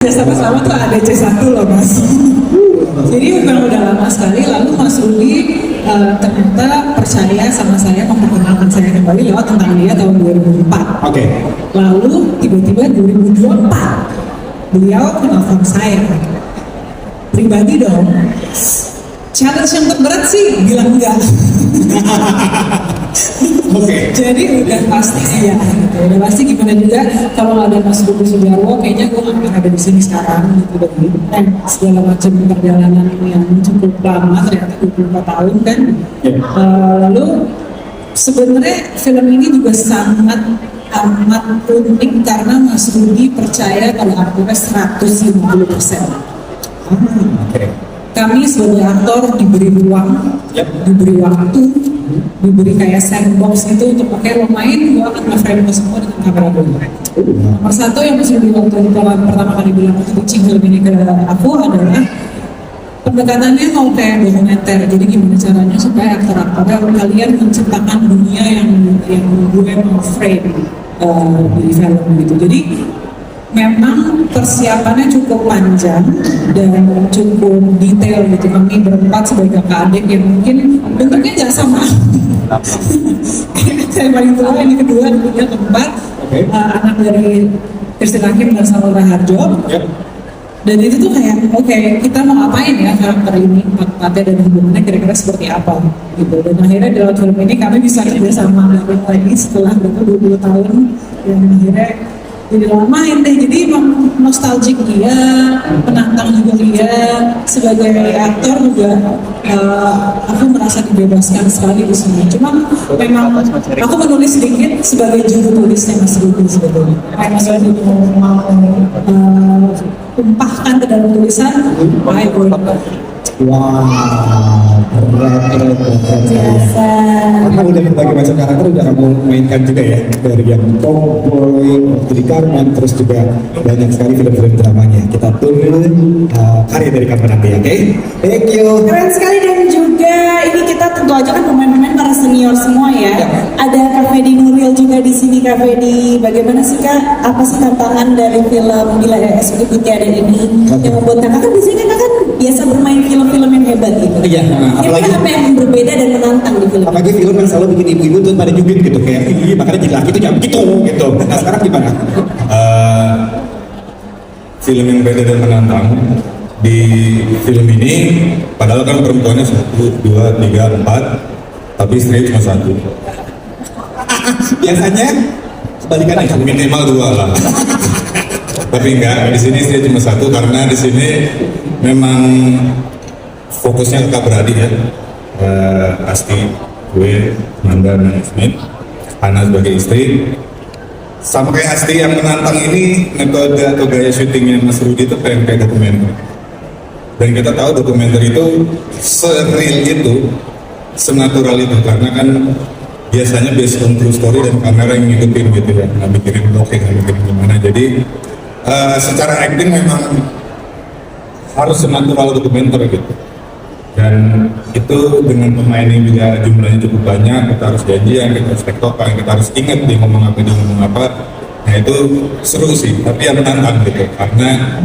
Sama-sama tuh ada C1 loh Mas. Jadi bukan udah lama sekali, lalu Mas Rudi ternyata percaya sama saya, memperkenalkan saya kembali lewat Tentang Dia tahun 2004. Oke. Lalu tiba-tiba 2024 beliau menelpon saya pribadi dong. Challenge yang terberat sih bilang enggak. Oke. Jadi udah pasti iya gitu. Udah pasti gimana juga kalau nggak ada Mas Rudi Sudarwo, kayaknya gue nggak akan ada di sini sekarang gitu. Dan segala macam perjalanan yang cukup lama, ternyata 24 tahun kan. Lalu sebenarnya film ini juga sangat amat unik karena Mas Rudi percaya kalau aktornya 150%. Oke. Kami sebagai aktor diberi ruang, diberi waktu, diberi kayak sandbox gitu untuk pakai lo main, gue akan nge-frame lo semua dengan kamera gue. Nomor satu yang mesti waktu pertama kali bilang waktu pitching film ini ke aku adalah pendekatannya mau kayak dokumenter. Jadi gimana caranya supaya aktor-aktornya kalian menciptakan dunia yang gue mau frame di film gitu. Jadi memang persiapannya cukup panjang dan cukup detail gitu. Kami berempat sebagai kakak adik yang mungkin bentuknya nggak sama. Saya paling tua, ini kedua, kemudian keempat, anak dari Christine Hakim dan Salora Harjo. Dan itu tuh kayak, oke, kita mau ngapain ya karakter ini, empatnya dan hubungannya kira-kira seperti apa gitu. Dan akhirnya dalam film ini kami bisa kerja sama lagi setelah 20 tahun, dan akhirnya jadi main deh. Jadi emang nostalgic dia, penantang juga dia. Sebagai aktor juga aku merasa dibebaskan sekali di sini. Cuma memang aku menulis sedikit sebagai juru tulisnya Mas Rudi sebetulnya. Kayak Mas Rudi mau tumpahkan ke dalam tulisan, ayo. Wow, keren. Biasa. Karena udah berbagai macam karakter udah kamu mainkan juga ya, dari yang tomboy, jadi Karman, terus juga banyak sekali film-film dramanya. Kita tunggu karya dari kamu nanti, oke? Thank you. Keren sekali, dan juga ini kita tentu aja kan pemain-pemain para senior semua ya. Ada Kak Fedi Nuril juga di sini. Kak Fedi, bagaimana sih Kak? Apa sih tantangan dari film Bila Esok Putih Ada ini yang membuat kakak kan biasanya kakak kan biasa bermain film-film yang hebat gitu. Iya, apalagi apa yang berbeda dan menantang di film? apalagi film yang selalu bikin ibu-ibu tuh pada jubit gitu, kayak makanya jadi laki tuh jangan begitu gitu. Nah sekarang gimana? Film yang beda dan menantang di film ini, padahal kan perempuannya 1, 2, 3, 4, tapi istrinya cuma 1. Biasanya kebalikannya. Minimal 2 lah. Tapi enggak, di sini istrinya cuma 1 karena di sini memang fokusnya kakak beradik ya. Asti, gue, Nanda, dan Ismin, Hana sebagai istri. Sama kayak Asti yang menantang ini, metode atau gaya syutingnya Mas Rudi itu pengen kayak dokumenter. Dan kita tahu dokumenter itu se-real itu, senatural itu, karena kan biasanya based on true story dan kamera yang ngikutin gitu ya, nggak mikirin blocking, nggak mikirin gimana. Jadi secara acting memang harus senatural dokumenter gitu. Dan itu dengan pemain yang juga jumlahnya cukup banyak, kita harus janjian, kita harus tektokan, kita harus ingat dia ngomong apa. Nah itu seru sih, tapi yang menantang gitu, karena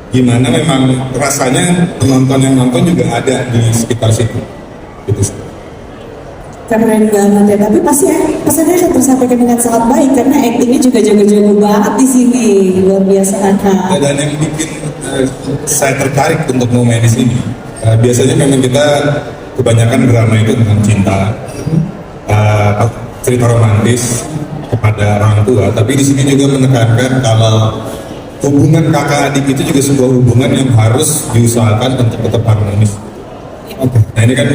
gimana memang rasanya penonton yang nonton juga ada di sekitar situ gitu sih. Keren banget ya, tapi pasti ya pesannya akan tersampaikan dengan sangat baik karena aktingnya juga jago-jago banget di sini, luar biasa kakak. Dan yang bikin saya tertarik untuk mau main di sini, biasanya memang kita kebanyakan drama itu tentang cinta, cerita romantis kepada orang tua, tapi di sini juga menekankan kalau hubungan kakak adik itu juga sebuah hubungan yang harus diusahakan untuk tetap harmonis. Nah ini kan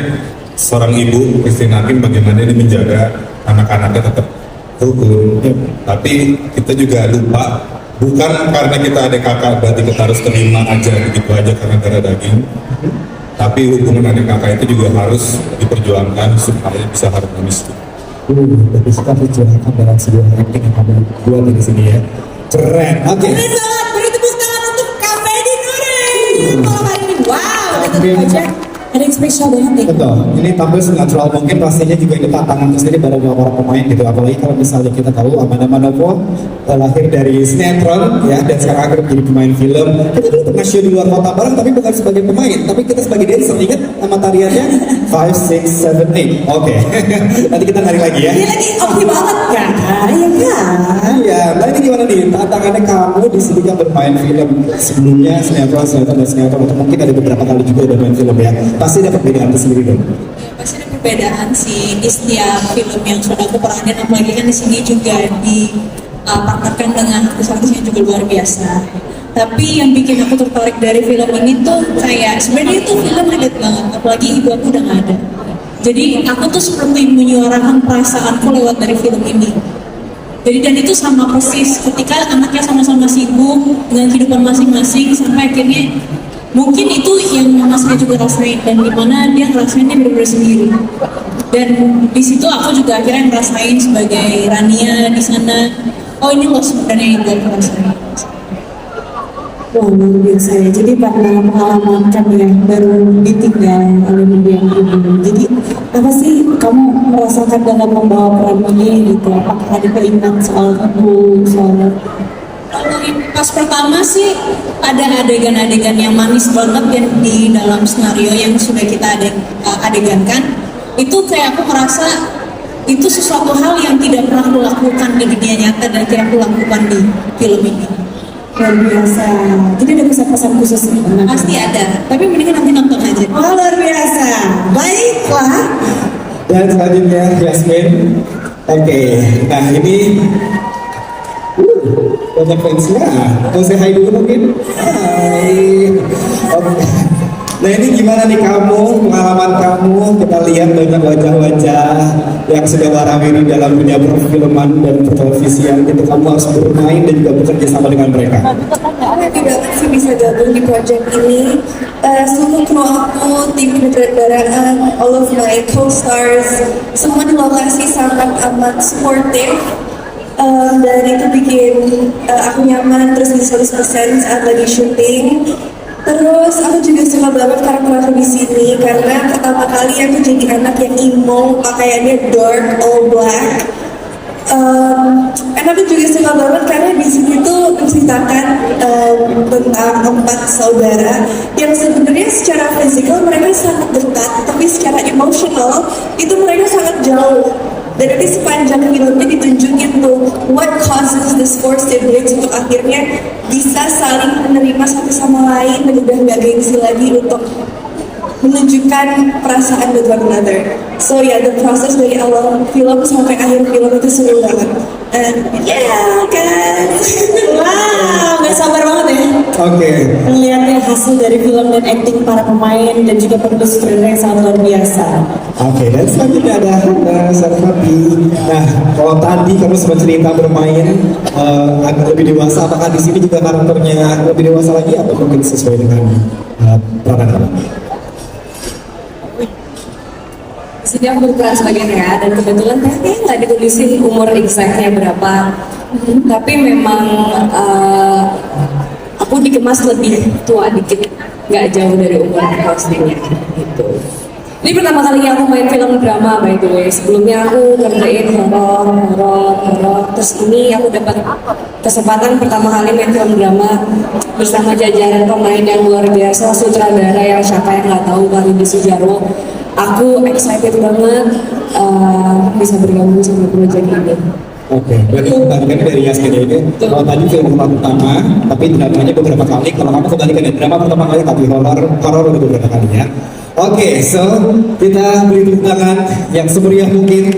seorang ibu, Christine Hakim, bagaimana dia menjaga anak-anaknya tetap rukun, tapi kita juga lupa, bukan karena kita ada kakak berarti kita harus terima aja begitu aja karena darah daging, tapi hubungan adik kakak itu juga harus diperjuangkan supaya bisa harmonis. Bagus sekali curahkan dalam sebuah acting yang kamu buat di sini ya. Keren. Oke. Keren banget, beri tepuk tangan untuk Kak Fedi Nuril. Malam hari ini, wow, udah tentu aja Ada yang spesial banget ya. Betul, ini tampil senatural mungkin, pastinya juga ini tantangan sendiri pada para pemain gitu. Apalagi kalau misalnya kita tahu Amanda Manopo lahir dari sinetron ya, dan sekarang akhirnya menjadi pemain film. Kita dulu pernah show di luar kota bareng, tapi bukan sebagai pemain, tapi kita sebagai dancer. Ingat nama tariannya 5, 6, 7, 8. Oke, nanti kita nari lagi ya. Dia lagi oke banget kan? Iya kan? Iya, nah ini gimana nih tantangannya kamu di sini kan bermain film sebelumnya sinetron dan sinetron, atau mungkin ada beberapa kali juga udah main film ya. Pasti ada perbedaan tersendiri dong. Pasti ada perbedaan sih di setiap film yang sudah aku peranin, apalagi kan di sini juga dipartnerkan dengan artis-artis yang juga luar biasa. Tapi yang bikin aku tertarik dari film ini tuh kayak sebenarnya itu film relate banget, apalagi ibu aku udah gak ada. Jadi aku tuh seperti menyuarakan perasaanku lewat dari film ini. Jadi dan itu sama persis ketika anaknya sama-sama sibuk dengan kehidupan masing-masing sampai akhirnya mungkin itu yang Mas Ria juga rasain, dan dimana dia ngerasainnya benar-benar sendiri. Dan di situ aku juga akhirnya ngerasain sebagai Rania di sana. Oh ini loh sebenarnya yang gue rasain. Wah, luar biasa ya. Jadi pada pengalaman kamu yang baru ditinggal oleh mendiang ibu. Jadi apa sih kamu merasakan dalam membawa peran ini gitu? Apakah ada keinginan soal ibu, soal Pas pertama sih ada adegan-adegan yang manis banget yang di dalam skenario yang sudah kita adegankan. Itu kayak aku merasa itu sesuatu hal yang tidak pernah aku lakukan di dunia nyata dan tidak aku lakukan di film ini. luar biasa? Jadi ada pesan-pesan khusus nih? Pasti ada, tapi mendingan nanti nonton aja. Wah, luar biasa. Baiklah. Dan selanjutnya Yasmin. Oke, nah ini banyak fansnya. Mau say hi dulu mungkin? Hai. Oke. Nah ini gimana nih kamu, pengalaman kamu, kita lihat banyak wajah-wajah yang sudah warawiri dalam dunia perfilman dan pertelevisian, itu kamu harus bermain dan juga bekerja sama dengan mereka. Happy banget sih bisa gabung di project ini. Seluruh kru aku, tim penyutradaraan, all of my co-stars, semua di lokasi sangat amat supportive. Dan itu bikin aku nyaman terus di 100% saat lagi syuting. Terus aku juga suka banget karakter aku di sini karena pertama kali aku jadi anak yang emo, pakaiannya dark, all black. Dan aku juga suka banget karena di sini tuh menceritakan tentang 4 saudara yang sebenarnya secara fisikal mereka sangat dekat, tapi secara emosional itu mereka sangat jauh. Dan nanti sepanjang filmnya ditunjukin tuh what causes these 4 siblings untuk akhirnya bisa saling menerima satu sama lain dan udah nggak gengsi lagi untuk menunjukkan perasaan with one another. So yeah, the process dari awal film sampai akhir film itu seru banget. And yeah guys, Wow, gak sabar banget ya. Oke. Melihatnya hasil dari film dan acting para pemain dan juga penulis sutradara yang sangat luar biasa. Oke, dan selanjutnya ada Hana Sarfati. Nah, kalau tadi kamu sempat cerita bermain agak lebih dewasa, apakah di sini juga karakternya lebih dewasa lagi atau mungkin sesuai dengan peranan kamu? Di sini aku berperan sebagai Rea dan kebetulan kayaknya nggak ditulisin umur exactnya berapa, tapi memang aku dikemas lebih tua dikit, nggak jauh dari umur aku aslinya gitu. Ini pertama kali aku main film drama by the way. Sebelumnya aku ngerjain horor, terus ini aku dapat kesempatan pertama kali main film drama bersama jajaran pemain yang luar biasa, sutradara yang siapa yang nggak tahu, Rudi Sujarwo. Aku excited banget bisa bergabung sama proyek ini. Oke, berarti kebalikan dari Yasmin ini. Kalau tadi film pertama, tapi dramanya beberapa kali. Kalau kamu kebalikan ya, drama pertama kali, tapi horor udah beberapa kali ya. Oke, so kita beri tepuk tangan yang semeriah mungkin.